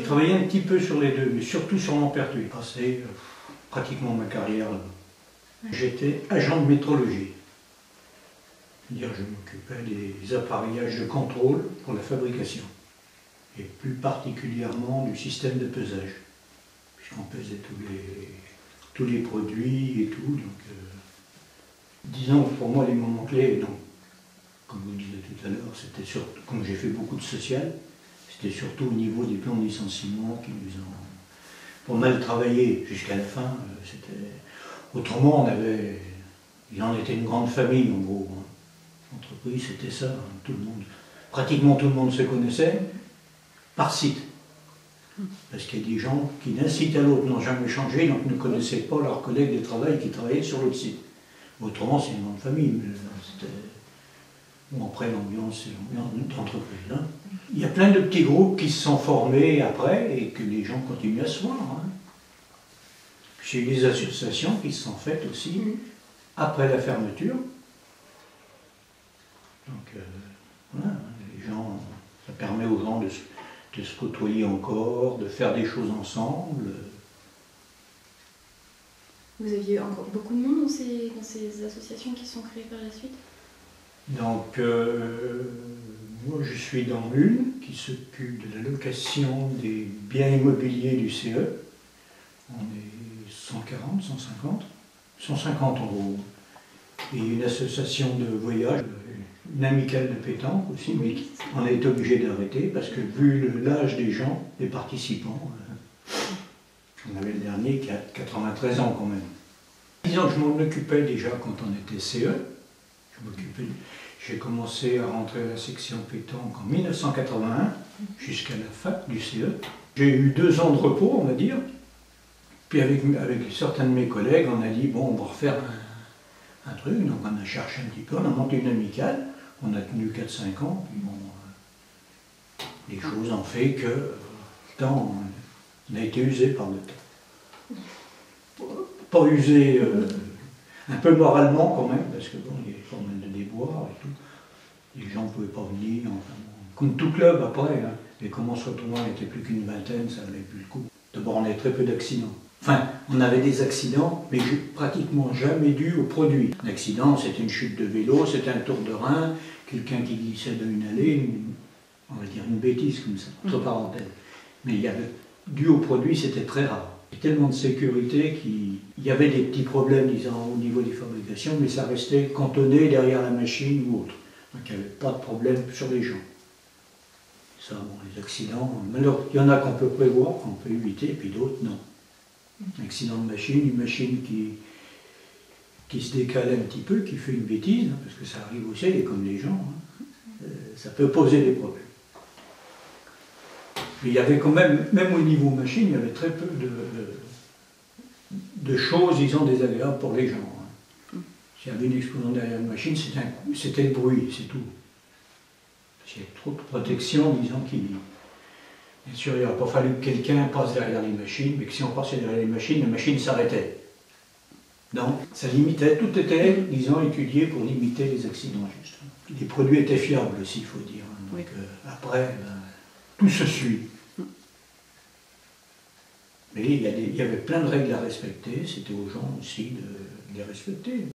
travaillé un petit peu sur les deux, mais surtout sur Montpertuis. J'ai passé pratiquement ma carrière là-bas. J'étais agent de métrologie. C'est-à-dire je m'occupais des appareillages de contrôle pour la fabrication. Et plus particulièrement du système de pesage. Puisqu'on pesait tous les produits et tout. Donc, disons que pour moi les moments clés, donc, comme vous le disiez tout à l'heure, c'était surtout, comme j'ai fait beaucoup de social, c'était surtout au niveau des plans de licenciement qui nous ont pas mal travaillé jusqu'à la fin. Autrement, il en était une grande famille en gros. L'entreprise, c'était ça. Tout le monde, pratiquement tout le monde se connaissait par site. Parce qu'il y a des gens qui d'un site à l'autre n'ont jamais changé, donc ne connaissaient pas leurs collègues de travail qui travaillaient sur l'autre site. Autrement, c'est une grande famille. Bon, après, l'ambiance, c'est l'ambiance d'entreprise. Hein. Il y a plein de petits groupes qui se sont formés après et que les gens continuent à se voir. Hein. J'ai des associations qui se sont faites aussi après la fermeture. Donc, voilà, les gens, ça permet aux gens de se côtoyer encore, de faire des choses ensemble. Vous aviez encore beaucoup de monde dans ces associations qui sont créées par la suite? Donc, moi je suis dans une qui s'occupe de la location des biens immobiliers du CE. On est 140, 150, 150 en gros. Et une association de voyage, une amicale de pétanque aussi, mais on a été obligé d'arrêter parce que vu l'âge des gens, des participants, on avait le dernier qui a 93 ans quand même. Disons que je m'en occupais déjà quand on était CE. J'ai commencé à rentrer à la section pétanque en 1981 jusqu'à la fac du CE. J'ai eu 2 ans de repos, on va dire. Puis avec certains de mes collègues, on a dit bon, on va refaire un truc. Donc on a cherché un petit peu, on a monté une amicale. On a tenu 4-5 ans. Puis bon, les choses ont fait que le temps, on a été usé par le temps. Pas usé, un peu moralement quand même, parce que bon, il y avait pas mal de déboires et tout. Les gens ne pouvaient pas venir, enfin, comme tout club après. Hein. Et comme on se retrouvait, on n'était plus qu'une vingtaine, ça n'avait plus le coup. D'abord, on avait très peu d'accidents. Enfin, on avait des accidents, mais pratiquement jamais dus au produit. L'accident, c'était une chute de vélo, c'était un tour de rein, quelqu'un qui glissait d'une allée, on va dire une bêtise comme ça, entre parenthèses. Mais il y avait, dû au produit, c'était très rare. Il y avait tellement de sécurité qu'il y avait des petits problèmes, disons, au niveau des fabrications, mais ça restait cantonné derrière la machine ou autre. Donc il n'y avait pas de problème sur les gens. Ça, bon, les accidents, alors, il y en a qu'on peut prévoir, qu'on peut éviter, et puis d'autres, non. Accident de machine, une machine qui se décale un petit peu, qui fait une bêtise, hein, parce que ça arrive aussi, elle est comme les gens, hein, ça peut poser des problèmes. Mais il y avait quand même au niveau machine, il y avait très peu de choses, disons, désagréables pour les gens. Hein. S'il y avait une explosion derrière une machine, c'était le bruit, c'est tout. Parce qu'il y a trop de protection, disons, bien sûr, il n'aurait pas fallu que quelqu'un passe derrière les machines, mais que si on passait derrière les machines s'arrêtaient. Donc, ça limitait, tout était, disons, étudié pour limiter les accidents, juste. Les produits étaient fiables aussi, il faut dire. Donc, oui. Après, tout se suit. Mais il y avait plein de règles à respecter, c'était aux gens aussi de les respecter.